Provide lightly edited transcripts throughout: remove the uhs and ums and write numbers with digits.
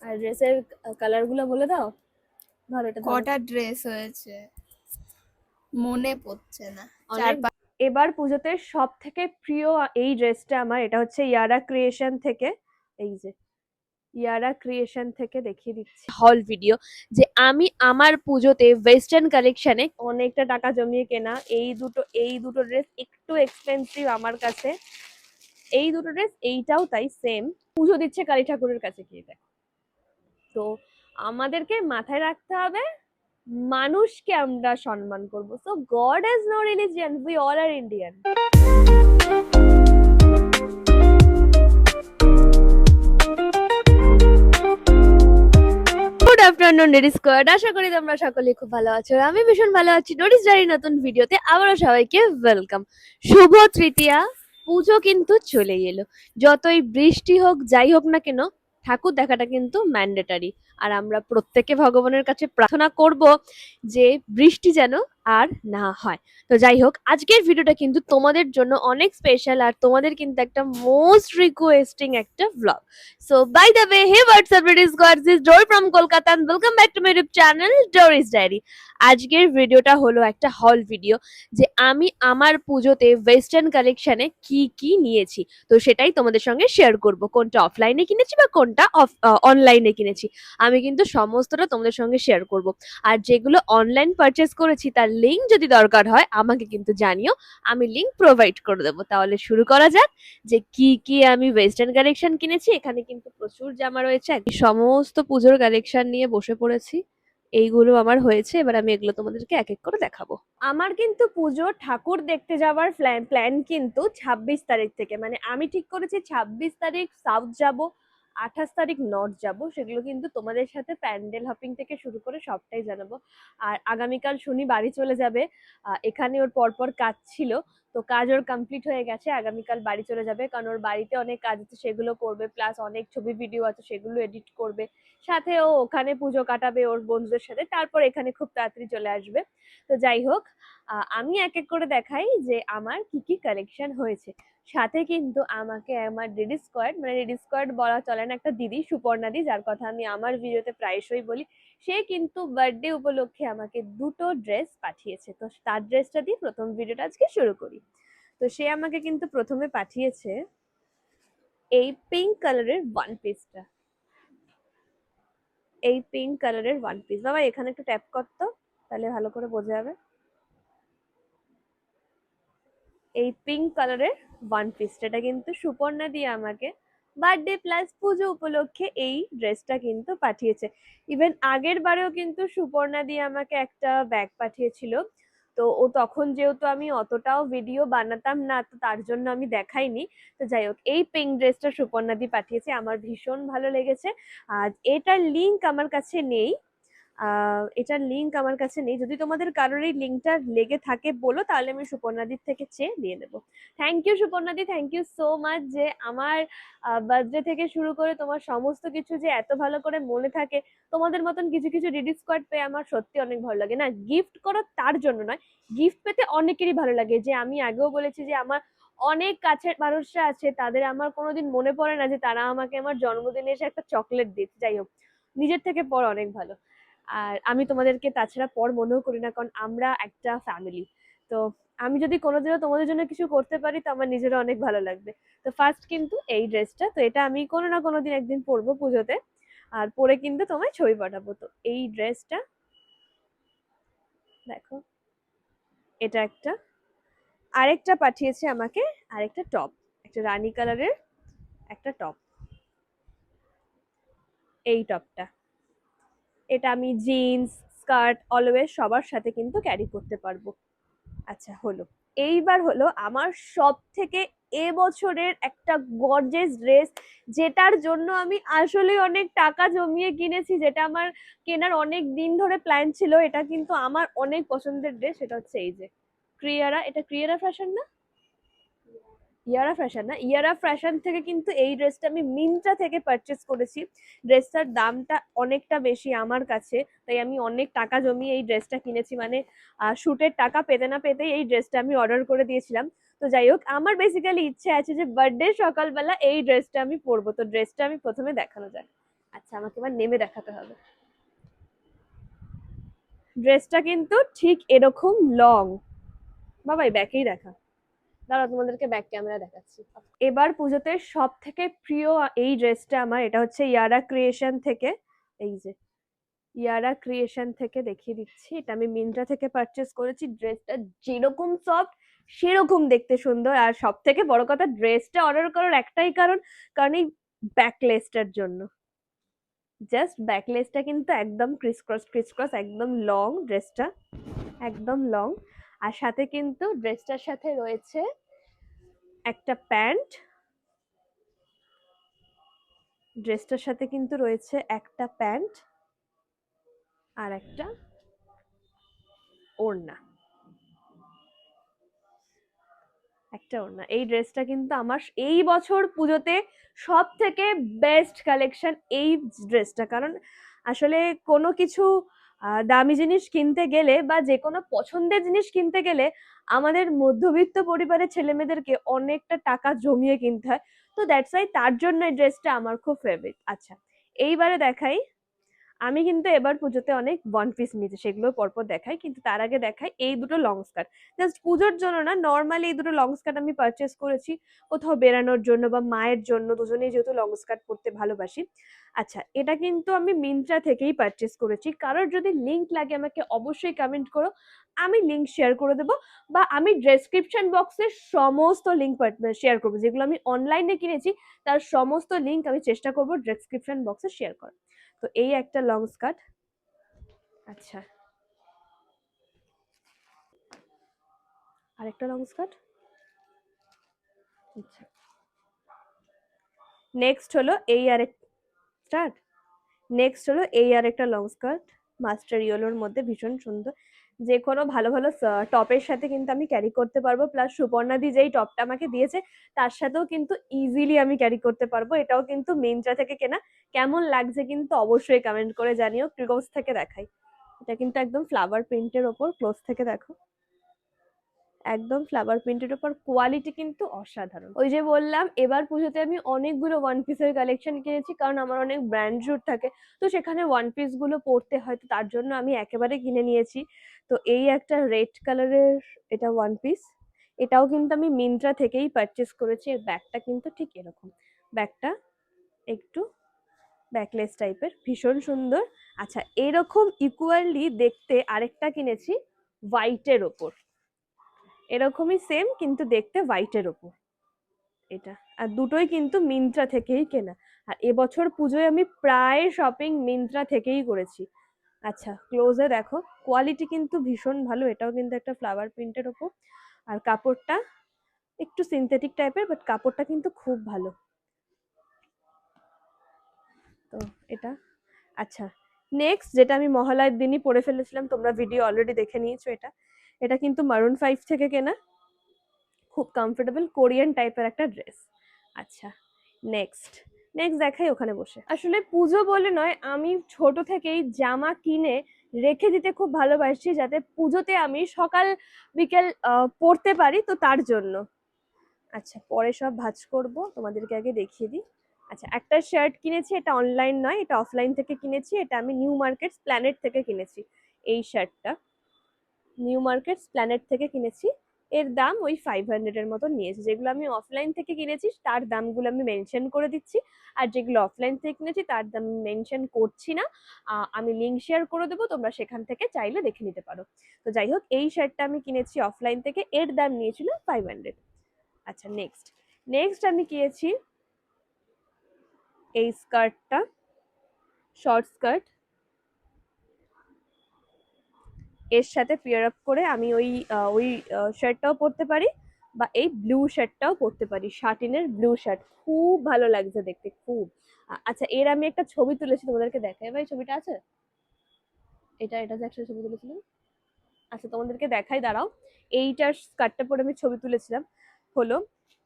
আর ড্রেসের কালার গুলো বলে দাও। ধরো এটা ধরো। কটা ড্রেস হয়েছে মনে পড়ছে না। অনেক। এবার পুজোতে সব থেকে প্রিয় এই ড্রেসটা আমার, এটা হচ্ছে ইয়ারা ক্রিয়েশন থেকে। এই যে ইয়ারা ক্রিয়েশন থেকে দেখিয়ে দিচ্ছি হল ভিডিও, যে আমি আমার পুজোতে ওয়েস্টার্ন কালেকশনে অনেকটা টাকা জমিয়ে কেনা এই দুটো ড্রেস একটু এক্সপেন্সিভ আমার কাছে। এই দুটো ড্রেস, এইটাও তাই সেম। পুজো দিচ্ছে কালী ঠাকুরের কাছে গিয়ে দেখ। তো আমাদেরকে মাথায় রাখতে হবে মানুষকে আমরা সম্মান করব। So god has no religion, we all are Indian. Good afternoon dairy squad, আশা করি তোমরা সকলে খুব ভালো আছো। আমি ভীষণ ভালো আছি। ডোরিস ডায়েরি নতুন ভিডিওতে আবারও সবাইকে ওয়েলকাম। শুভ তৃতীয়া, পুজো কিন্তু চলে এলো। যতই বৃষ্টি হোক যাই হোক না কেন, ঠাকুর দেখাটা কিন্তু ম্যান্ডেটারি। আর আমরা প্রত্যেকে ভগবানের কাছে প্রার্থনা করব যে বৃষ্টি যেন আর না হয়। তো যাই হোক, আজকের ভিডিওটা কিন্তু তোমাদের জন্য অনেক স্পেশাল, আর তোমাদের কিন্তু একটা মোস্ট রিকোয়েস্টিং একটা vlog. So, by the way, hey, what's up, British squad? This is Dory from Kolkata and welcome back to my YouTube channel, Dory's Diary. আজকের ভিডিওটা হলো একটা হল ভিডিও, যে আমি আমার পুজোতে ওয়েস্টার্ন কালেকশনে কি কি নিয়েছি। তো সেটাই তোমাদের সঙ্গে শেয়ার করব, কোনটা অফলাইনে কিনেছি বা কোনটা অনলাইনে কিনেছি। আমি কিন্তু সমস্তটা তোমাদের সঙ্গে শেয়ার করব। আর যেগুলো অনলাইন পারচেস করেছি তার লিঙ্ক যদি দরকার হয় আমাকে কিন্তু জানিও, আমি লিঙ্ক প্রোভাইড করে দেবো। তাহলে শুরু করা যাক যে কি কি আমি ওয়েস্টার্ন কালেকশন কিনেছি। এখানে কিন্তু প্রচুর জামা রয়েছে, সমস্ত পুজোর কালেকশন নিয়ে বসে পড়েছি। এইগুলো আমার হয়েছে, এবার আমি এগুলো তোমাদেরকে এক এক করে দেখাবো। আমার কিন্তু পুজো ঠাকুর দেখতে যাওয়ার প্ল্যান কিন্তু 26 তারিখ থেকে, মানে আমি ঠিক করেছি 26 তারিখ সাউথ যাব, 28 তারিখ নর্থ যাব। সেগুলো কিন্তু তোমাদের সাথে প্যান্ডেল হপিং থেকে শুরু করে সবটাই জানাবো। আর আগামীকাল শুনি বাড়ি চলে যাবে। এখানে ওর পরপর কাজ ছিল, তো কাজ ওর কমপ্লিট হয়ে গেছে। আগামীকাল বাড়ি চলে যাবে, কারণ ওর বাড়িতে অনেক কাজ আছে সেগুলো করবে, প্লাস অনেক ছবি ভিডিও আছে সেগুলো এডিট করবে। সাথে ও ওখানে পুজো কাটাবে ওর বন্ধুদের সাথে, তারপর এখানে খুব তাড়াতাড়ি চলে আসবে। তো যাই হোক, আমি এক এক করে দেখাই যে আমার কি কি কালেকশন হয়েছে। সাথে কিন্তু আমাকে আমার রেডি স্কোয়াড, মানে রেডি স্কোয়াড বলা চলে না, একটা দিদি সুপর্ণাদি, যার কথা আমি আমার ভিডিওতে প্রায়শই বলি, সে কিন্তু বার্থডে উপলক্ষে আমাকে দুটো ড্রেস পাঠিয়েছে। তো তার ড্রেসটা দিয়ে প্রথম ভিডিওটা আজকে শুরু করি। তো সে আমাকে কিন্তু প্রথমে পাঠিয়েছে এই পিঙ্ক কালারের ওয়ান পিসটা। এই পিঙ্ক কালারের ওয়ান পিস, বাবা এখানে একটু ট্যাপ করতো তাহলে ভালো করে বোঝা যাবে। এই পিঙ্ক কালারের ওয়ান পিসটা, এটা কিন্তু সুপর্ণা দিয়ে আমাকে বার্থডে প্লাস পুজো উপলক্ষে এই ড্রেসটা কিন্তু পাঠিয়েছে। ইভেন আগের বারেও কিন্তু সুপর্ণা দিয়ে আমাকে একটা ব্যাগ পাঠিয়েছিল। তো ও তখন যেহেতু আমি অতটাও ভিডিও বানাতাম না, তো তার জন্য আমি দেখাইনি। তো যাই হোক, এই পিঙ্ক ড্রেসটা সুপর্ণা দিয়ে পাঠিয়েছে, আমার ভীষণ ভালো লেগেছে। আর এটার লিঙ্ক আমার কাছে নেই। এটার লিঙ্ক আমার কাছে নেই। যদি তোমাদের কারোর এই লিঙ্কটা লেগে থাকে বলো, তাহলে আমি সুপর্ণাদির থেকে চেয়ে নিয়ে নেবো। থ্যাংক ইউ সুপর্ণাদি, থ্যাংক ইউ সো মাচ, যে আমার বার্থডে থেকে শুরু করে তোমার সমস্ত কিছু যে এত ভালো করে মনে থাকে। তোমাদের মতন কিছু কিছু রেডি স্কোয়াড পেয়ে আমার সত্যি অনেক ভালো লাগে। না গিফট করো তার জন্য নয়, গিফট পেতে অনেকেরই ভালো লাগে। যে আমি আগেও বলেছি যে আমার অনেক কাছের মানুষরা আছে, তাদের আমার কোনোদিন মনে পড়ে না যে তারা আমাকে আমার জন্মদিনে এসে একটা চকলেট দিচ্ছে। যাই হোক, নিজের থেকে পর অনেক ভালো। আর আমি তোমাদেরকে তাছাড়া পর মনেও করি না, কারণ আমরা একটা ফ্যামিলি। তো আমি যদি কোনোদিনও তোমাদের জন্য কিছু করতে পারি তো আমার নিজেরও অনেক ভালো লাগবে। তো ফার্স্ট কিন্তু এই ড্রেসটা, তো এটা আমি কোনো না কোনো দিন একদিন পরবো পুজোতে, আর পরে কিন্তু তোমায় ছবি পাঠাবো। তো এই ড্রেসটা দেখো, এটা একটা। আরেকটা পাঠিয়েছে আমাকে, আরেকটা টপ, একটা রানী কালারের একটা টপ। এই টপটা, এটা আমি জিন্স স্কার্ট অলওয়েজ সবার সাথে কিন্তু ক্যারি করতে পারবো। আচ্ছা হলো, এইবার হলো আমার সব থেকে এবছরের একটা গর্জেস ড্রেস, যেটার জন্য আমি আসলে অনেক টাকা জমিয়ে কিনেছি, যেটা আমার কেনার অনেক দিন ধরে প্ল্যান ছিল। এটা কিন্তু আমার অনেক পছন্দের ড্রেস, সেটা হচ্ছে এই যে ক্রিয়ারা। এটা ক্রিয়ারা ফ্যাশন না, ইয়ারা ফ্যাশন না, ইয়ারা ফ্যাশন থেকে কিন্তু এই ড্রেসটা আমি মিন্ত্রা থেকে পারচেস করেছি। ড্রেসটার দামটা অনেকটা বেশি আমার কাছে, তাই আমি অনেক টাকা জমিয়ে এই ড্রেসটা কিনেছি। মানে শুটের টাকা পেতে না পেতেই এই ড্রেসটা আমি অর্ডার করে দিয়েছিলাম। তো যাই হোক, আমার বেসিক্যালি ইচ্ছে আছে যে বার্থডে সকালবেলা এই ড্রেসটা আমি পরবো। তো ড্রেসটা আমি প্রথমে দেখানো যায়। আচ্ছা, আমাকে এবার নেমে দেখাতে হবে। ড্রেসটা কিন্তু ঠিক এরকম লং। বাবাই ব্যাকেই দেখা, দাঁড়াও তোমাদেরকে ব্যাক ক্যামেরা দেখাচ্ছি। এবার পুজোতে সব থেকে প্রিয় এই ড্রেসটা আমার, এটা হচ্ছে ইয়ারা ক্রিয়েশন থেকে। এই যে ইয়ারা ক্রিয়েশন থেকে দেখিয়ে দিচ্ছি, এটা আমি মিন্ত্রা থেকে পারচেস করেছি। ড্রেসটা যেরকম সফট সেরকম দেখতে সুন্দর। আর সব থেকে বড় কথা, ড্রেসটা অর্ডার করার একটাই কারণ, কারণ এই ব্যাকলেসটার জন্য। জাস্ট ব্যাকলেসটা কিন্তু একদম ক্রিস ক্রস একদম লং, ড্রেসটা একদম লং। আর সাথে কিন্তু ড্রেসটার সাথে রয়েছে একটা প্যান্ট, ড্রেসটার সাথে কিন্তু রয়েছে একটা প্যান্ট আর একটা ওড়না, একটা ওড়না। এই ড্রেসটা কিন্তু আমার এই বছর পুজোতে সব থেকে বেস্ট কালেকশন এই ড্রেসটা। কারণ আসলে কোনো কিছু দামি জিনিস কিনতে গেলে বা যে কোনো পছন্দের জিনিস কিনতে গেলে আমাদের মধ্যবিত্ত পরিবারের ছেলেমেয়েদেরকে অনেকটা টাকা জমিয়ে কিনতে হয়। তো দ্যাটস ওয়াই তার জন্য এই ড্রেসটা আমার খুব ফেভারিট। আচ্ছা, এইবারে দেখাই, আমি কিন্তু এবার পুজোতে অনেক ওয়ান পিস নিয়েছি, সেগুলো পরপর দেখাই। কিন্তু তার আগে দেখাই এই দুটো লং স্কার্ট। জাস্ট পুজোর জন্য না, নর্মালি এই দুটো লং স্কার্ট আমি পারচেস করেছি কোথাও বেরানোর জন্য বা মায়ের জন্য, দুজনেই যেহেতু লং স্কার্ট পরতে ভালোবাসি। আচ্ছা, এটা কিন্তু আমি মিন্ত্রা থেকেই পারচেস করেছি। কারোর যদি লিংক লাগে আমাকে অবশ্যই কমেন্ট করো, আমি লিংক শেয়ার করে দেবো। বা আমি ডেসক্রিপশন বক্সে সমস্ত লিংক শেয়ার করবো, যেগুলো আমি অনলাইনে কিনেছি তার সমস্ত লিংক আমি চেষ্টা করবো ডেসক্রিপশন বক্সে শেয়ার করার। তো এই একটা লং স্কার্ট। আচ্ছা, আরেকটা লং স্কার্ট। আচ্ছা, নেক্সট হলো এই আরেক স্টার্ট নেক্সট হলো এই আরেকটা লং স্কার্ট, মাস্টার ইয়েলোর মধ্যে, ভীষণ সুন্দর। যে কোনো ভালো ভালো টপের সাথে কিন্তু আমি ক্যারি করতে পারবো। প্লাস সুপর্ণা দি যেই টপটা আমাকে দিয়েছে তার সাথেও কিন্তু ইজিলি আমি ক্যারি করতে পারবো। এটাও কিন্তু মিন্ত্রা থেকে কেনা। কেমন লাগছে কিন্তু অবশ্যই কমেন্ট করে জানিও। ক্লোজ থেকে দেখাই, এটা কিন্তু একদম ফ্লাওয়ার প্রিন্টের ওপর, ক্লোজ থেকে দেখো, একদম ফ্লাওয়ার প্রিন্টের উপর, কোয়ালিটি কিন্তু অসাধারণ। ওই যে বললাম, এবার পুজোতে আমি অনেকগুলো ওয়ান পিসের কালেকশন কিনেছি, কারণ আমার অনেক ব্র্যান্ড শুট থাকে। তো সেখানে ওয়ান পিস গুলো পরতে হয়, তো তার জন্য আমি একেবারে কিনে নিয়েছি। তো এই একটা রেড কালারের, এটা ওয়ান পিস। এটাও কিন্তু আমি মিন্ত্রা থেকেই পারচেস করেছি। এর ব্যাগটা কিন্তু ঠিক এরকম, ব্যাগটা একটু ব্যাকলেস টাইপের, ভীষণ সুন্দর। আচ্ছা, এরকম ইকুয়ালি দেখতে আরেকটা কিনেছি হোয়াইটের ওপর, এরকমই সেম কিন্তু দেখতে হোয়াইটের ওপর এটা। আর দুটোই কিন্তু মিন্ত্রা থেকেই কেনা। আর এবছর পুজোয় আমি প্রায় শপিং মিন্ত্রা থেকেই করেছি। আচ্ছা, ক্লোজে দেখো, কোয়ালিটি কিন্তু ভীষণ ভালো। এটাও কিন্তু একটা ফ্লাওয়ার প্রিন্টের ওপর, আর কাপড়টা একটু সিনথেটিক টাইপের, বাট কাপড়টা কিন্তু খুব ভালো। তো এটা। আচ্ছা, নেক্সট যেটা আমি মহালয়ের দিনই পরে ফেলেছিলাম, তোমরা ভিডিও অলরেডি দেখে নিয়েছো। এটা এটা কিন্তু মারুন 5 থেকে কেনা, খুব কমফোর্টেবল কোরিয়ান টাইপের একটা ড্রেস। আচ্ছা, নেক্সট নেক্সট দেখাই ওখানে বসে। আসলে পুজো বলে নয়, আমি ছোট থেকেই জামা কিনে রেখে দিতে খুব ভালোবাসি, যাতে পুজোতে আমি সকাল বিকেল পরতে পারি, তো তার জন্য। আচ্ছা, পরে সব ভাঁজ করব, তোমাদেরকে আগে দেখিয়ে দিই। আচ্ছা, একটা শার্ট কিনেছি, এটা অনলাইন নয়, এটা অফলাইন থেকে কিনেছি। এটা আমি নিউ মার্কেট প্ল্যানেট থেকে কিনেছি। এই শার্টটা নিউ মার্কেট প্ল্যানেট থেকে কিনেছি। এর দাম ওই 500 এর মতো নিয়েছে। যেগুলো আমি অফলাইন থেকে কিনেছি তার দামগুলো আমি মেনশন করে দিচ্ছি, আর যেগুলো অফলাইন থেকে কিনেছি তার দাম মেনশন করছি না। আমি লিঙ্ক শেয়ার করে দেবো, তোমরা সেখান থেকে চাইলে দেখে নিতে পারো। তো যাই হোক, এই শার্টটা আমি কিনেছি অফলাইন থেকে, এর দাম নিয়েছিল 500। আচ্ছা, নেক্সট নেক্সট আমি কিনেছি এই স্কার্টটা, শর্ট স্কার্ট। এর সাথে পেয়ার আপ করে আমি ওই শার্টটাও পরতে পারি, বা এই ব্লু শার্টটাও পরতে পারি। শার্টিনের ব্লু শার্ট, খুব ভালো লাগছে দেখতে, খুব। আচ্ছা, এর আমি একটা ছবি তুলেছি, তোমাদেরকে দেখাই। ভাই, ছবিটা আছে? এটা এটা যে একটা ছবি তুলেছিলাম। আচ্ছা, তোমাদেরকে দেখাই, দাঁড়াও। এইটার স্কার্টটা পরে আমি ছবি তুলেছিলাম, হলো।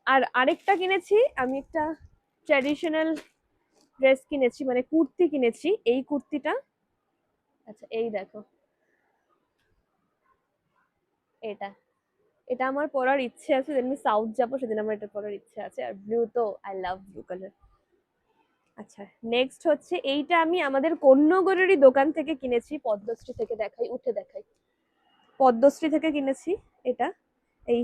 আর আরেকটা কিনেছি আমি, একটা ট্র্যাডিশনাল ড্রেস কিনেছি, মানে কুর্তি কিনেছি। এই কুর্তিটা, আচ্ছা এই দেখো, এটা এটা আমার পরার ইচ্ছে আছে। যেদিন আমি সাউথ যাবো সেদিন আমার এটা পরার ইচ্ছে আছে। আর ব্লু তো আই লাভ ব্লু কালার। আচ্ছা, নেক্সট হচ্ছে এইটা আমি আমাদের কন্যগরেরই দোকান থেকে কিনেছি, পদ্মশ্রী থেকে, দেখাই উঠে দেখাই, পদ্মশ্রী থেকে কিনেছি এটা। এই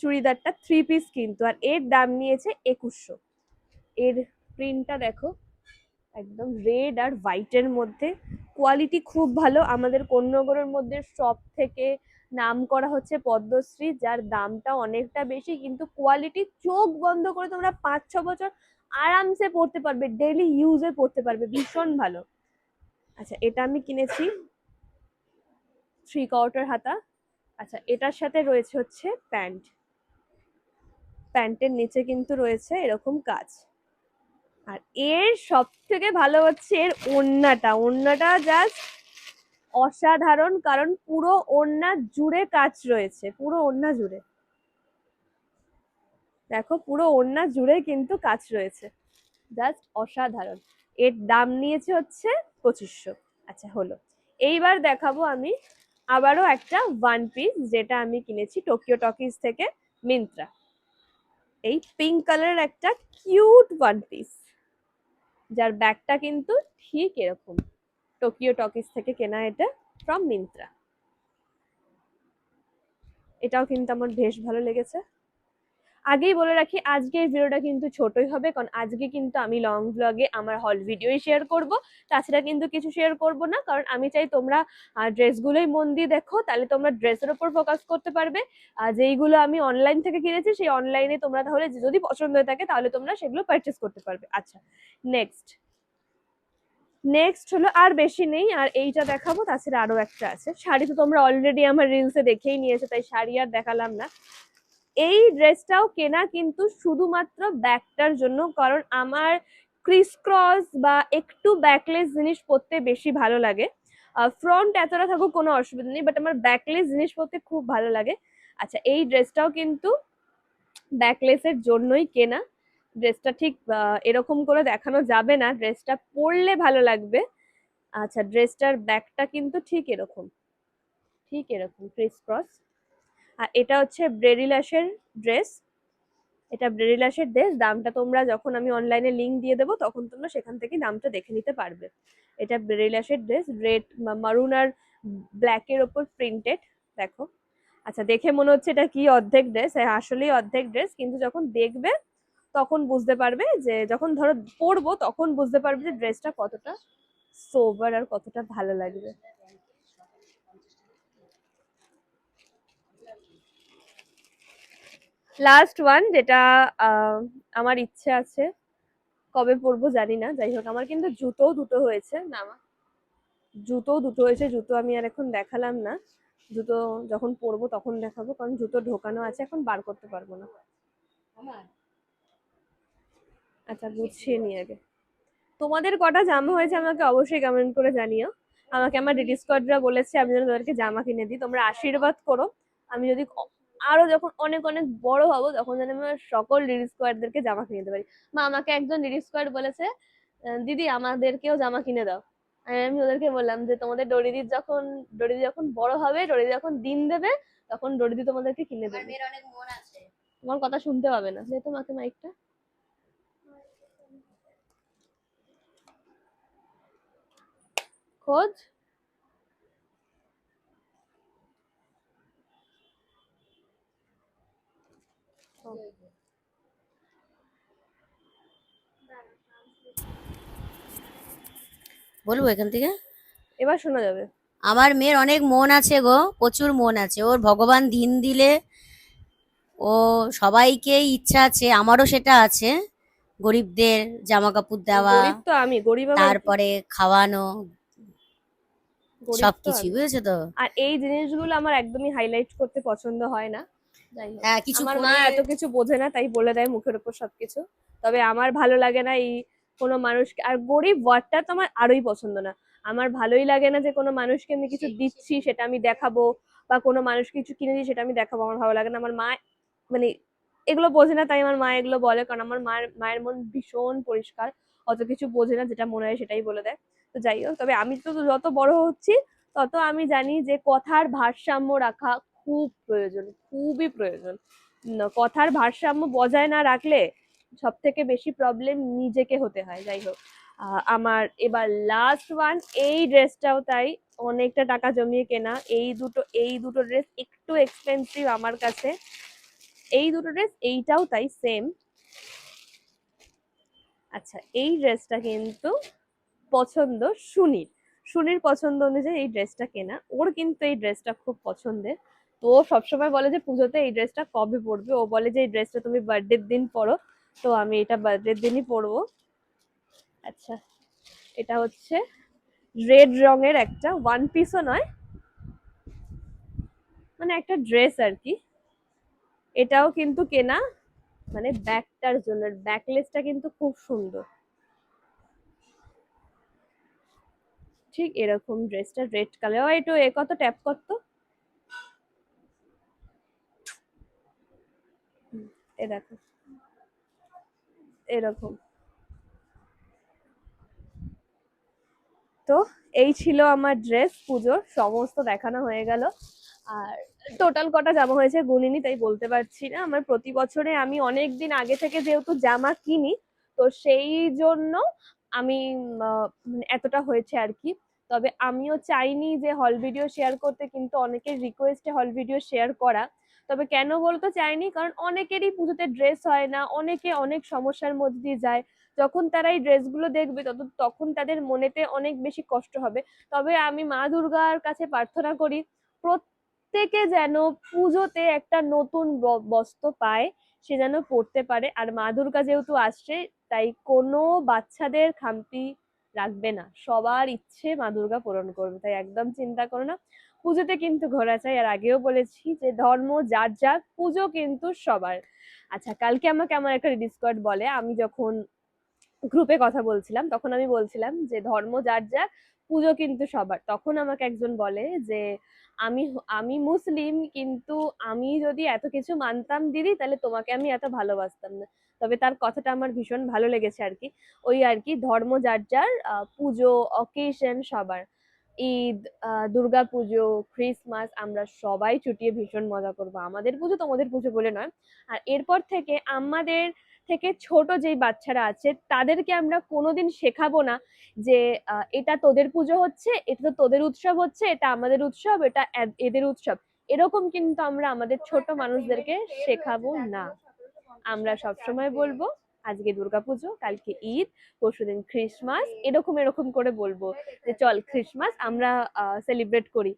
চুড়িদারটা 3 পিস কিন্তু, আর এর দাম নিয়েছে 2100। এর প্রিন্টটা দেখো, একদম রেড আর হোয়াইটের মধ্যে, কোয়ালিটি খুব ভালো। আমাদের কন্যগরের মধ্যে সব থেকে নাম করা হচ্ছে পদ্মশ্রী, যার দামটা অনেকটা বেশি, কিন্তু কোয়ালিটি চোখ বন্ধ করে তোমরা 5-6 বছর আরামসে পড়তে পারবে, ডেইলি ইউজে পড়তে পারবে, ভীষণ ভালো। আচ্ছা, এটা আমি কিনেছি 3/4 হাতা। আচ্ছা, এটার সাথে রয়েছে হচ্ছে প্যান্ট, প্যান্টের নিচে কিন্তু রয়েছে এরকম কাজ। আর এর সব থেকে ভালো হচ্ছে এর ওড়নাটা, ওড়নাটা জাস্ট অসাধারণ, কারণ পুরো ওড়না জুড়ে কাজ রয়েছে, পুরো ওড়না জুড়ে দেখো, পুরো ওড়না জুড়ে কিন্তু কাজ রয়েছে, জাস্ট অসাধারণ। এর দাম নিয়েছে হচ্ছে 2500। আচ্ছা হলো, এইবার দেখাবো আমি আবারও একটা ওয়ান পিস, যেটা আমি কিনেছি টোকিও টকিজ থেকে, মিন্ত্রা। এই পিঙ্ক কালারের একটা কিউট ওয়ান পিস, যার ব্যাগটা কিন্তু ঠিক এরকম, টোকিও টকিজ থেকে কেনা এটা, ফ্রম মিন্ত্রা। এটাও কিন্তু আমার বেশ ভালো লেগেছে। আগেই বলে রাখি, আজকের ভিডিওটা কিন্তু ছোটই হবে, কারণ আজকে কিন্তু আমি লং ব্লগে আমার হল ভিডিওই শেয়ার করব, তাছাড়া কিন্তু কিছু শেয়ার করব না, কারণ আমি চাই তোমরা ড্রেসগুলোই মন দিয়ে দেখো, তাহলে তোমরা ড্রেসের উপর ফোকাস করতে পারবে। আর যেইগুলো আমি অনলাইন থেকে কিনেছি, সেই অনলাইনে তোমরা তাহলে যদি পছন্দ হয়ে থাকে তাহলে তোমরা সেগুলো পারচেস করতে পারবে। আচ্ছা, নেক্সট নেক্সট হলো, আর বেশি নেই, আর এইটা দেখাবো, তাছাড়া আরো একটা আছে। শাড়ি তো তোমরা অলরেডি আমার রিলসে দেখেই নিয়েছো, তাই শাড়ি আর দেখালাম না। এই ড্রেসটাও কেনা কিন্তু শুধুমাত্র ব্যাকটার জন্য, কারণ আমার ক্রিস ক্রস বা একটু ব্যাকলেস জিনিস পরতে বেশি ভালো লাগে। ফ্রন্ট এতটা থাকুক কোনো অসুবিধা নেই, বাট আমার ব্যাকলেস জিনিস পরতে খুব ভালো লাগে। আচ্ছা, এই ড্রেসটাও কিন্তু ব্যাকলেসের জন্যই কেনা। ড্রেসটা ঠিক এরকম করে দেখানো যাবে না, ড্রেসটা পরলে ভালো লাগবে। আচ্ছা, ড্রেসটার ব্যাকটা কিন্তু ঠিক এরকম, ঠিক এরকম ক্রিস ক্রস। আর এটা হচ্ছে ব্রেরিলাসের ড্রেস, এটা ব্রেরিলাসের ড্রেস। দামটা তোমরা যখন আমি অনলাইনে লিংক দিয়ে দেবো তখন তোমরা সেখান থেকে দামটা দেখে নিতে পারবে। এটা ব্রেরিলাসের ড্রেস, রেড মারুন আর ব্ল্যাকের ওপর প্রিন্টেড, দেখো। আচ্ছা, দেখে মনে হচ্ছে এটা কি অর্ধেক ড্রেস, আসলেই অর্ধেক ড্রেস, কিন্তু যখন দেখবে তখন বুঝতে পারবে, যে যখন ধরো পরবো তখন বুঝতে পারবে যে ড্রেসটা কতটা সোবার আর কতটা ভালো লাগবে। লাস্ট ওয়ান, যেটা আমার ইচ্ছে আছে, কবে পরবো জানি না, যাই হোক। আমার কিন্তু জুতোও দুটো হয়েছে না, আমার জুতোও দুটো হয়েছে, জুতো আমি আর এখন দেখালাম না, জুতো যখন পরবো তখন দেখাবো, কারণ জুতো ঢোকানো আছে, এখন বার করতে পারবো না। আচ্ছা, গুছিয়ে নিয়ে আগে। তোমাদের কটা জামা হয়েছে আমাকে অবশ্যই কমেন্ট করে জানিও। আমাকে আমার দিদি স্কোয়াডরা বলেছে আমি যেন তাদেরকে জামা কিনে দিই, তোমরা আশীর্বাদ করো। আমি যদি আরো যখন অনেক অনেক বড় হবো, তখন যেন আমি আমার সকল দিদি স্কোয়াডদেরকে জামা কিনে দিতে পারি। মা, আমাকে একজন দিদি স্কোয়াড বলেছে, দিদি আমাদেরকেও জামা কিনে দাও। আর আমি ওদেরকে বললাম যে তোমাদের ডরিদি যখন বড় হবে, ডরিদি যখন দিন দেবে, তখন ডরিদি তোমাদেরকে কিনে দেবে। তোমার কথা শুনতে পাবে না, যে তোমাকে মাইকটা খোঁজ। বলবো এখান থেকে? এবার শোনা যাবে। আমার মেয়ের অনেক মন আছে গো, প্রচুর মন আছে ওর। ভগবান দিন দিলে ও সবাইকেই ইচ্ছা আছে, আমারও সেটা আছে, গরিবদের জামা কাপড় দেওয়া, গরিব তো আমি, গরিব আবার কি? তারপরে খাওয়ানো, গরিব তো সবকিছু, আমি। বুঝেছো তো? আর এই জিনিসগুলো আমার একদমই হাইলাইট করতে পছন্দ হয় না। যাই হোক, হ্যাঁ, কিছু আমার মা করে। এত কিছু বোঝে না, তাই বলে দেয় মুখের উপর সবকিছু। তবে আমার ভালো লাগে না এই কোনো মানুষকে, আর গরিব ওয়ার্ডটা তো আমার আরোই পছন্দ না। আমার ভালোই লাগে না যে কোনো মানুষকে আমি কিছু দিচ্ছি সেটা আমি দেখাবো, বা কোনো মানুষকে কিছু কিনে দিই সেটা আমি দেখাবো, আমার ভালো লাগে না। আমার মা মানে এগুলো বোঝে না, তাই আমার মা এগুলো বলে, কারণ আমার মায়ের মন ভীষণ পরিষ্কার, অত কিছু বোঝে না, যেটা মনে হয় সেটাই বলে দেয়। তো যাই হোক, তবে আমি তো যত বড় হচ্ছি তত আমি জানি যে কথার ভারসাম্য রাখা খুব প্রয়োজন, খুবই প্রয়োজন। কথার ভারসাম্য বজায় না রাখলে সব থেকে বেশি প্রবলেম নিজেকে হতে হয়। যাই হোক, আমার এবার লাস্ট ওয়ান, এই ড্রেসটাও তাই, অনেকটা টাকা জমিয়ে কেনা। এই দুটো ড্রেস একটু এক্সপেন্সিভ আমার কাছে। এই দুটো ড্রেস, এইটাও তাই সেম। আচ্ছা, এই ড্রেসটা কিন্তু পছন্দ সুনির। সুনির পছন্দ অনুযায়ী এই ড্রেসটা কেনা। ওর কিন্তু এই ড্রেসটা খুব পছন্দের। তো ও সবসময় বলে যে পুজোতে এই ড্রেসটা কবে পরবে। ও বলে যে এই ড্রেসটা তুমি বার্থডের দিন পরো। তো আমি এটা বার্থডের দিনই পরবো। আচ্ছা, এটা হচ্ছে রেড রঙের একটা ওয়ান পিসও নয়, মানে একটা ড্রেস আর কি। এটাও কিন্তু কেনা, মানে ব্যাকটার জন্য। ব্যাকলেসটা কিন্তু খুব সুন্দর। ঠিক এরকম ড্রেসটা রেড কালার। একটু এ কত ট্যাপ করতো, এ দেখো এরকম। তো এই ছিল আমার ড্রেস, পুজোর সমস্ত দেখানো হয়ে গেল। আর টোটাল কটা জামা হয়েছে গুনিনি, তাই বলতে পারছি না। আমার প্রতি বছরে আমি অনেক দিন আগে থেকে যেহেতু জামা কিনি, তো সেই জন্য আমি এতটা হয়েছে আর কি। তবে আমিও চাইনি যে হল ভিডিও শেয়ার করতে, কিন্তু অনেকের রিকোয়েস্টে হল ভিডিও শেয়ার করা। তবে কেন বলতো চাইনি, কারণ অনেকেরই পুজোতে ড্রেস হয় না, অনেকে অনেক সমস্যার মধ্যে দিয়ে যায়। যখন তারা এই ড্রেসগুলো দেখবে তখন তাদের মনেতে অনেক বেশি কষ্ট হবে। তবে আমি মা দুর্গার কাছে প্রার্থনা করি প্রত্যেকে যেন পুজোতে একটা নতুন বস্ত্র পায়, সে যেন পড়তে পারে। আর মা দুর্গা যেহেতু আসছে, তাই কোনো বাচ্চাদের খামতি রাখবে না, সবার ইচ্ছে মা দুর্গা পূরণ করবে। তাই একদম চিন্তা করো না, পুজোতে কিন্তু ঘোরা চাই। আর আগেও বলেছি যে ধর্ম যার যার, পুজো কিন্তু সবার। আচ্ছা, কালকে আমাকে আমার একটা ডিসকর্ড বলে, আমি যখন গ্রুপে কথা বলছিলাম তখন আমি বলছিলাম যে ধর্ম যার যার, পুজো কিন্তু সবার। তখন আমাকে একজন বলে যে আমি আমি মুসলিম, কিন্তু আমি যদি এত কিছু মানতাম দিদি, তাহলে তোমাকে আমি এত ভালোবাসতাম না। তবে তার কথাটা আমার ভীষণ ভালো লেগেছে আর কি। ওই আর কি, ধর্ম যার যার, পুজো অকেশন সবার। ঈদ, দুর্গা পুজো, ক্রিসমাস আমরা সবাই ছুটিয়ে ভীষণ মজা করবো। আমাদের পুজো তোমাদের পুজো বলে নয়। আর এরপর থেকে আমাদের থেকে ছোট যেই বাচ্চারা আছে তাদেরকে আমরা কোনোদিন শেখাবো না যে এটা তোদের পুজো হচ্ছে, এটা তো তোদের উৎসব হচ্ছে, এটা আমাদের উৎসব, এটা এদের উৎসব। এরকম কিন্তু আমরা আমাদের ছোট মানুষদেরকে শেখাবো না। আমরা সবসময় বলবো আজকে দুর্গাপুজো, কালকে ঈদ, পরশুদিন ক্রিসমাস, এরকম এরকম করে বলবো যে চল ক্রিসমাস আমরা সেলিব্রেট করি,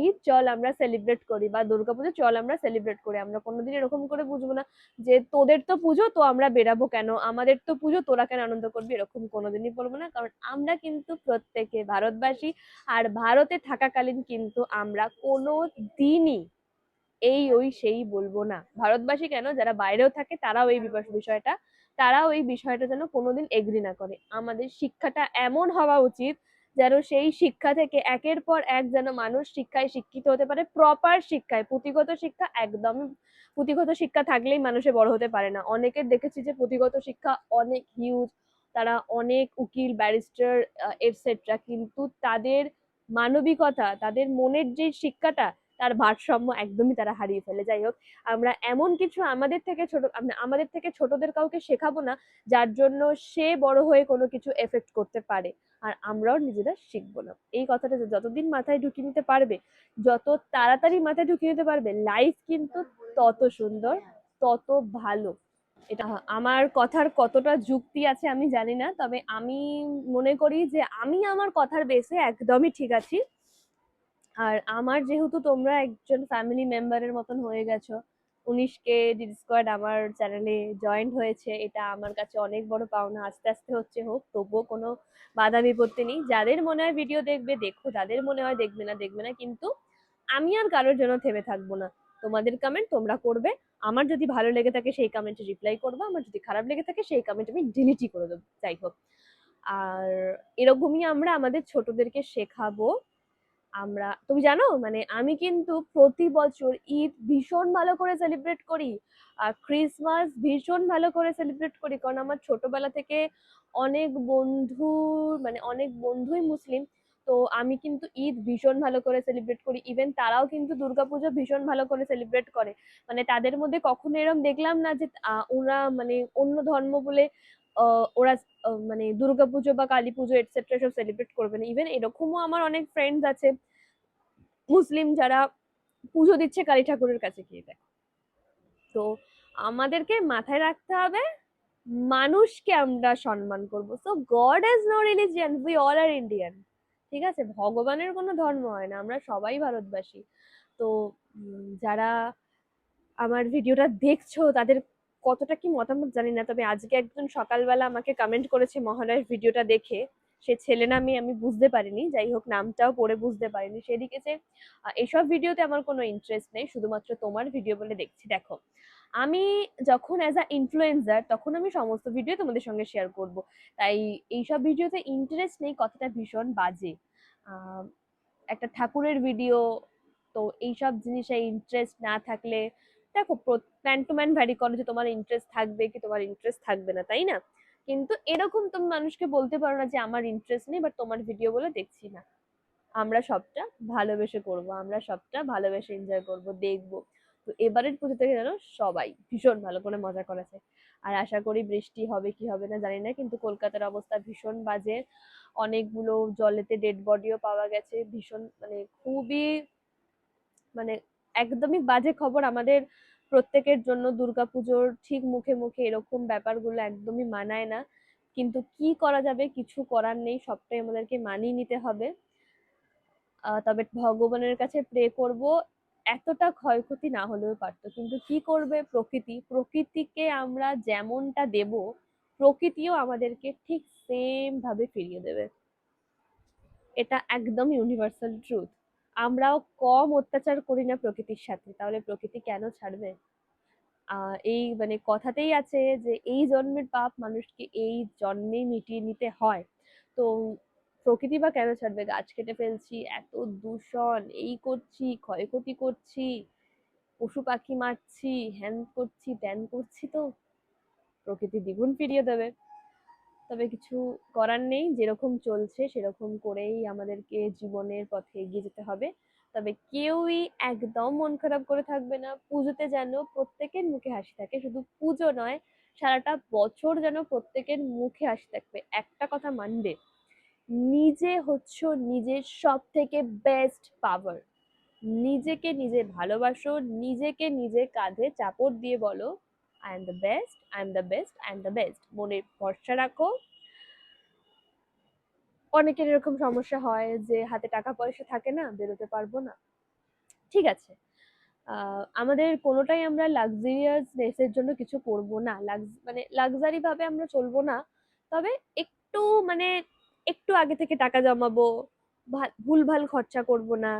ঈদ চল আমরা সেলিব্রেট করি, বা দুর্গাপুজো চল আমরা সেলিব্রেট করি। আমরা কোনোদিন এরকম করে বুঝবো না যে তোদের তো পুজো তো আমরা বেরাবো কেন, আমাদের তো পুজো তোরা কেন আনন্দ করবি, এরকম কোনোদিনই বলবো না। কারণ আমরা কিন্তু প্রত্যেকে ভারতবাসী। আর ভারতে থাকাকালীন কিন্তু আমরা কোনো দিনই এই ওই সেই বলবো না। ভারতবাসী কেন, যারা বাইরেও থাকে তারাও এই বিষয়টা, তারাও এই বিষয়টা যেন কোনোদিন এগ্রি না করে। আমাদের শিক্ষাটা এমন হওয়া উচিত যেন সেই শিক্ষা থেকে একের পর এক যেন মানুষ শিক্ষায় শিক্ষিত হতে পারে, প্রপার শিক্ষায়। পুঁথিগত শিক্ষা একদম, পুঁথিগত শিক্ষা থাকলেই মানুষে বড় হতে পারে না। অনেকের দেখেছি যে পুঁথিগত শিক্ষা অনেক হিউজ, তারা অনেক উকিল, ব্যারিস্টার এটসেট্রা, কিন্তু তাদের মানবিকতা, তাদের মনের যে শিক্ষাটা, তার ভারসাম্য একদমই তারা হারিয়ে ফেলে। যাই হোক, আমরা এমন কিছু আমাদের থেকে ছোটদের কাউকে শেখাবো না যার জন্য সে বড় হয়ে কোনো কিছু এফেক্ট করতে পারে। আর আমরাও নিজেরা শিখবো না। এই কথাটা যতদিন মাথায় ঢুকিয়ে নিতে পারবে, যত তাড়াতাড়ি মাথায় ঢুকিয়ে নিতে পারবে, লাইফ কিন্তু তত সুন্দর, তত ভালো। এটা আমার কথার কতটা যুক্তি আছে আমি জানি না, তবে আমি মনে করি যে আমি আমার কথার বেসে একদমই ঠিক আছি। আর আমার যেহেতু তোমরা একজন ফ্যামিলি মেম্বারের মতন হয়ে গেছো, 19K ডিসকর্ড আমার চ্যানেলে জয়েন্ট হয়েছে, এটা আমার কাছে অনেক বড় পাওনা। আস্তে আস্তে হচ্ছে, হোক, তবুও কোনো বাধা বিপত্তি নেই। যাদের মনে হয় ভিডিও দেখবে দেখো, যাদের মনে হয় দেখবে না দেখবে না, কিন্তু আমি আর কারোর জন্য থেমে থাকবো না। তোমাদের কমেন্ট তোমরা করবে, আমার যদি ভালো লেগে থাকে সেই কমেন্টে রিপ্লাই করবো, আমার যদি খারাপ লেগে থাকে সেই কমেন্ট আমি ডিলিটই করে দেবো। যাই হোক, আর এরকমই আমরা আমাদের ছোটদেরকে শেখাবো। আমরা, তুমি জানো মানে আমি কিন্তু প্রতি বছর ঈদ ভীষণ ভালো করে সেলিব্রেট করি, আর ক্রিসমাস ভীষণ ভালো করে সেলিব্রেট করি। কারণ আমার ছোটবেলা থেকে অনেক বন্ধু, মানে অনেক বন্ধুই মুসলিম। তো তো আমি কিন্তু ঈদ ভীষণ ভালো করে সেলিব্রেট করি, ইভেন তারাও কিন্তু দুর্গাপুজো ভীষণ ভালো করে সেলিব্রেট করে। মানে তাদের মধ্যে কখনো এরকম দেখলাম না যে ওরা মানে অন্য ধর্ম বলে ওরা মানে দুর্গাপুজো বা কালী পুজো এটসেট্রা সব সেলিব্রেট করবে না। ইভেন এরকমও আমার অনেক ফ্রেন্ডস আছে মুসলিম যারা পুজো দিচ্ছে কালী ঠাকুরের কাছে গিয়ে দেখ। তো আমাদেরকে মাথায় রাখতে হবে মানুষকে আমরা সম্মান করব। So god has no religion, we all are Indian. ঠিক আছে, ভগবানের কোনো ধর্ম হয় না, আমরা সবাই ভারতবাসী। তো যারা আমার ভিডিওটা দেখছো তাদের কতটা কি মতামত জানি না, তবে আজকে একজন সকালবেলা আমাকে কমেন্ট করেছে মহালয়ের ভিডিওটা দেখে। সে ছেলে না মেয়ে আমি বুঝতে পারিনি, যাই হোক নামটাও পড়ে বুঝতে পারিনি। সে লিখেছে এসব ভিডিওতে আমার কোনো ইন্টারেস্ট নেই, শুধুমাত্র তোমার ভিডিও বলে দেখছি। দেখো, আমি যখন অ্যাজ আ ইনফ্লুয়েন্সার তখন আমি সমস্ত ভিডিও তোমাদের সঙ্গে শেয়ার করব, তাই এইসব ভিডিওতে ইন্টারেস্ট নেই কথাটা ভীষণ বাজে। আহ, একটা ঠাকুরের ভিডিও, তো এইসব জিনিসে ইন্টারেস্ট না থাকলে দেখো ম্যান টু ম্যান ভ্যারি করে যে তোমার ইন্টারেস্ট থাকবে কি তোমার ইন্টারেস্ট থাকবে না, তাই না? কিন্তু এরকম তুমি মানুষকে বলতে পারো না যে আমার ইন্টারেস্ট নেই বাট তোমার ভিডিও বলে দেখছি না। আমরা সবটা ভালোবেসে করব, আমরা সবটা ভালোবেসে এনজয় করব, দেখব। তো এবারের পুজো থেকে যেন সবাই ভীষণ ভালো করে মজা করেছে। আর আশা করি বৃষ্টি হবে কি হবে না জানি না, কিন্তু কলকাতার অবস্থা ভীষণ বাজে। অনেকগুলো জলেতে ডেড বডিও পাওয়া গেছে, ভীষণ মানে খুবই মানে একদমই বাজে খবর আমাদের প্রত্যেকের জন্য। দুর্গাপুজোর ঠিক মুখে মুখে এরকম ব্যাপারগুলো একদমই মানায় না, কিন্তু কি করা যাবে, কিছু করার নেই, সবটাই আমাদেরকে মানিয়ে নিতে হবে। তবে ভগবানের কাছে প্রে করব এতটা ক্ষয়ক্ষতি না হলেও পারতো, কিন্তু কি করবে, প্রকৃতিকে আমরা যেমনটা দেব প্রকৃতিও আমাদেরকে ঠিক সেম ভাবে ফিরিয়ে দেবে। এটা একদম ইউনিভার্সাল ট্রুথ। আমরাও কম অত্যাচার করি না প্রকৃতির সাথে, তাহলে প্রকৃতি কেন ছাড়বে? এই মানে কথাতেই আছে যে এই জন্মের পাপ মানুষকে এই জন্মেই মিটিয়ে নিতে হয়। তো প্রকৃতি বা কেন ছাড়বে? গাছ কেটে ফেলছি, এত দূষণ, এই করছি, ক্ষয়ক্ষতি করছি, পশু পাখি মারছি, হ্যান করছি ত্যান করছি, তো প্রকৃতি দ্বিগুণ ফিরিয়ে দেবে। তবে কিছু করার নেই, যেরকম চলছে সেরকম করেই আমাদেরকে জীবনের পথে এগিয়ে যেতে হবে। তবে কেউই একদম মন খারাপ করে থাকবে না, পুজোতে যেন প্রত্যেকের মুখে হাসি থাকে, শুধু পুজো নয় সারাটা বছর যেন প্রত্যেকের মুখে হাসি থাকবে। একটা কথা মানবে, নিজে হচ্ছে নিজের সব থেকে বেস্ট পাওয়ার। নিজেকে নিজে ভালোবাসো, নিজেকে নিজে কাঁধে চাপড় দিয়ে বলো I am the best, I am the best, I am the best, মনে ভরসা রাখো। অনেকের এরকম সমস্যা হয় যে হাতে টাকা পয়সা থাকে না, বেরোতে পারবো না, ঠিক আছে। আমাদের কোনোটাই আমরা লাক্সারিয়াসনেসের জন্য কিছু করব না, মানে লাক্সারি ভাবে আমরা চলবো না। তবে একটু মানে একটু আগে থেকে টাকা জমাবো, ভুলভাল খরচা করব না,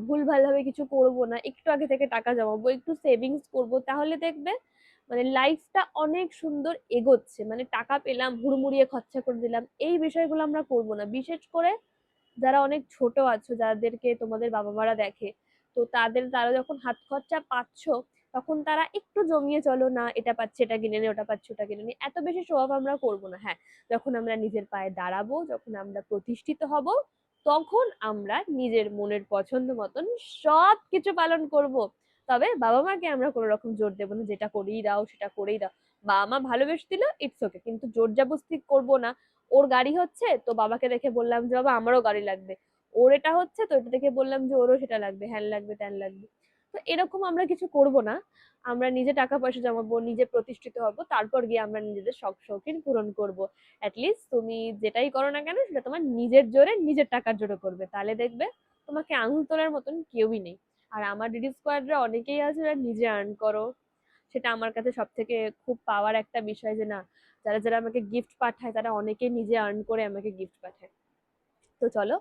ভুলভাল ভাবে কিছু করব না, একটু আগে থেকে টাকা জমাবো, একটু সেভিংস করব, তাহলে দেখবে মানে লাইফটা অনেক সুন্দর এগোচ্ছে। মানে টাকা পেলাম হুড়মুড়িয়ে খরচা করে দিলাম, এই বিষয়গুলো আমরা করব না। বিশেষ করে যারা অনেক ছোট আছো, যাদেরকে তোমাদের বাবা মারা দেখে, তো তারা যখন হাত খরচা পাচ্ছ তখন তারা একটু জমিয়ে চলো না, এটা পাচ্ছে এটা কিনে নি, ওটা পাচ্ছে ওটা কিনে নি, এত বেশি শো অফ আমরা করবো না। হ্যাঁ, যখন আমরা নিজের পায়ে দাঁড়াবো, যখন আমরা প্রতিষ্ঠিত হব, তখন আমরা নিজের মনের পছন্দ মতন সব কিছু পালন করব। তবে বাবা মাকে আমরা কোনো রকম জোর দেবো না, যেটা করেই দাও সেটা করেই দাও। বাবা মা ভালোবেসে দিল, ইটস ওকে, কিন্তু জোর জবরদস্তি করবো না। ওর গাড়ি হচ্ছে তো বাবাকে দেখে বললাম যে বাবা আমারও গাড়ি লাগবে, ওর এটা হচ্ছে তো এটা দেখে বললাম যে ওরও সেটা লাগবে, হ্যান লাগবে ত্যান লাগবে। তো এরকম আমরা কিছু করব না। আমরা নিজে টাকা পয়সা জমাবো, নিজে প্রতিষ্ঠিত হব, তারপর গিয়ে আমরা নিজেদের শখ শৌখিন পূরণ করব। অ্যাটলিস্ট তুমি যেটাই করো না কেন সেটা তোমার নিজের জোরে নিজের টাকার জোরে করবে, তাহলে দেখবে তোমাকে আঙুল তোলার মতন কেউই নেই। আর আমার ডিডি স্কোয়াডরা অনেকেই আছে যারা নিজে আর্ন করো, সেটা আমার কাছে সব থেকে খুব পাওয়ার একটা বিষয় যে না, যারা যারা আমাকে গিফট পাঠায় তারা অনেকে নিজে আর্ন করে আমাকে গিফট পাঠায়। তো চলো,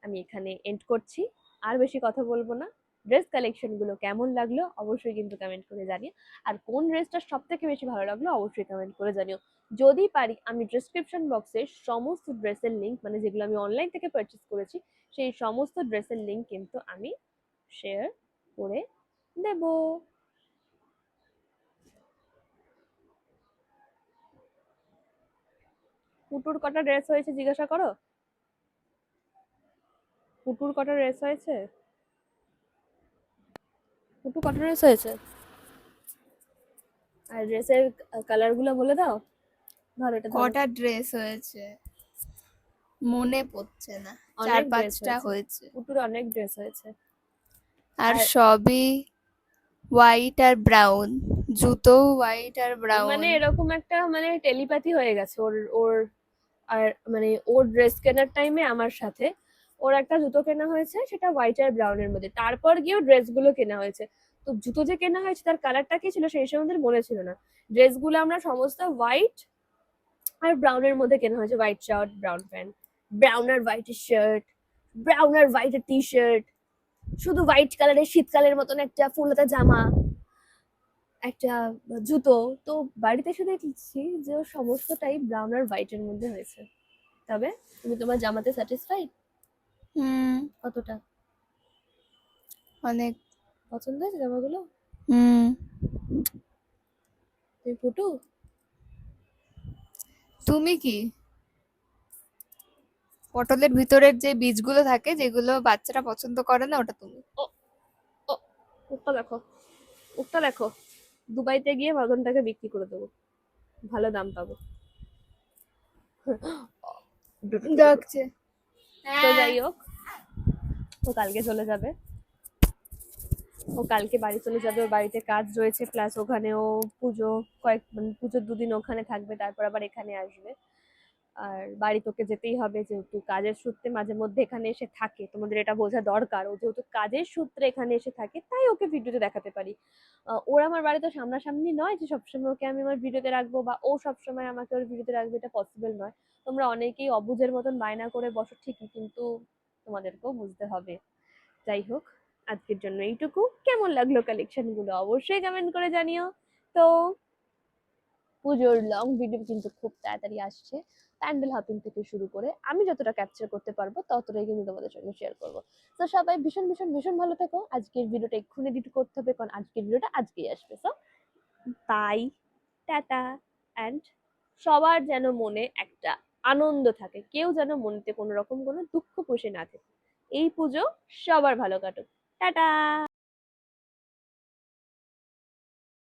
আমি এখানে এন্ড করছি, আর বেশি কথা বলবো না। ড্রেস কালেকশন গুলো কেমন লাগলো অবশ্যই কিন্তু কমেন্ট করে জানিও, আর কোন ড্রেসটা সব থেকে বেশি ভালো লাগলো অবশ্যই কমেন্ট করে জানিও। যদি পারি আমি ডেসক্রিপশন বক্সে সমস্ত ড্রেসের লিঙ্ক, মানে যেগুলো আমি অনলাইন থেকে পারচেস করেছি সেই সমস্ত ড্রেসের লিঙ্ক কিন্তু আমি শেয়ার করে দেব। পুটুর কটা ড্রেস হয়েছে জিজ্ঞাসা করো। পুটুর কটা ড্রেস হয়েছে? পুটু কটা ড্রেস হয়েছে? আর ড্রেসের কালার গুলো বলে দাও। ধরো এটা ধরো। কটা ড্রেস হয়েছে মনে পড়ছে না, অনেক ড্রেস 4-5টা হয়েছে। পুটুর অনেক ড্রেস হয়েছে। আর আর সবই হোয়াইট আর ব্রাউন, জুতো হোয়াইট আর ব্রাউন। মানে এরকম একটা মানে টেলিপ্যাথি হয়ে গেছে ওর ওর আর মানে ওর ড্রেস কেনার টাইমে আমার সাথে ওর একটা জুতো কেনা হয়েছে, সেটা হোয়াইট আর ব্রাউনের মধ্যে। তারপর গিয়েও ড্রেসগুলো কেনা হয়েছে। তো জুতো যে কেনা হয়েছে তার কালারটা কি ছিল সেই সময় আমাদের মনে ছিল না। ড্রেসগুলো আমরা সমস্ত হোয়াইট আর ব্রাউনের মধ্যে কেনা হয়েছে। White shirt, brown pant, brown আর হোয়াইটের শার্ট, ব্রাউন আর হোয়াইটের টি শার্ট, শুধু হোয়াইট কালারের শীতকালের মতন একটা ফুল হাতা জামা, একটা জুতো। তো বাড়িতে এসে দেখছি যে ওর সমস্তটাই ব্রাউন আর হোয়াইটের মধ্যে হয়েছে। তবে তুমি তোমার জামাতে স্যাটিসফাইড? হুম, কতটা অনেক। পছন্দ হয়েছে জামাগুলো? হুম। তুমি পুটু? তুমি কি পটলের ভিতরের যে বীজগুলো থাকে যেগুলো বাচ্চারা পছন্দ করে না, ওটা তুমি। ও ও মুখটা দেখো, মুখটা দেখো। দুবাইতে গিয়ে বাঁধনটাকে বিক্রি করে দেবো, ভালো দাম পাবো। ডাকছে। তো যাই হোক, ও কালকে চলে যাবে। ও কালকে বাড়ি চলে যাবে, ওর বাড়িতে কাজ রয়েছে, প্লাস ওখানেও পুজো, মানে পুজোর দুদিন ওখানে থাকবে, তারপর আবার এখানে আসবে। আর বাড়ি তোকে যেতেই হবে, যেহেতু কাজের সূত্রে মাঝে মধ্যে এখানে এসে থাকে। তোমাদের এটা বোঝা দরকার, ও যেহেতু কাজের সূত্রে এখানে এসে থাকে তাই ওকে ভিডিওতে দেখাতে পারি। ওর আমার বাড়ি তো সামনাসামনি নয় যে সবসময় ওকে আমি আমার ভিডিওতে রাখবো বা ও সবসময় আমাকে ওর ভিডিওতে রাখবে, এটা পসিবল নয়। তোমরা অনেকেই অবুঝের মতন বায়না করে বসো ঠিকই, কিন্তু তোমাদেরকেও বুঝতে হবে। যাই হোক, আজকের জন্য এইটুকু। কেমন লাগলো কালেকশন গুলো অবশ্যই কমেন্ট করে জানিও। তো পুজোর লং ভিডিও কিন্তু খুব তাড়াতাড়ি আসছে, প্যান্ডেল হপিং থেকে শুরু করে আমি যতটা ক্যাপচার করতে পারবো ততটাই কিন্তু তোমাদের সঙ্গে শেয়ার করবো। তো সবাই ভীষণ ভীষণ ভীষণ ভালো থেকো। আজকের ভিডিওটা এক্ষুনি এডিট করতে হবে, কারণ আজকের ভিডিওটা আজকেই আসবে। সো বাই, টাটা, অ্যান্ড সবার যেন মনে একটা আনন্দ থাকে, কেউ যেন মনেতে কোনো রকম কোনো দুঃখ পুষে না থাকে। এই পুজো সবার ভালো কাটুক। টাটা।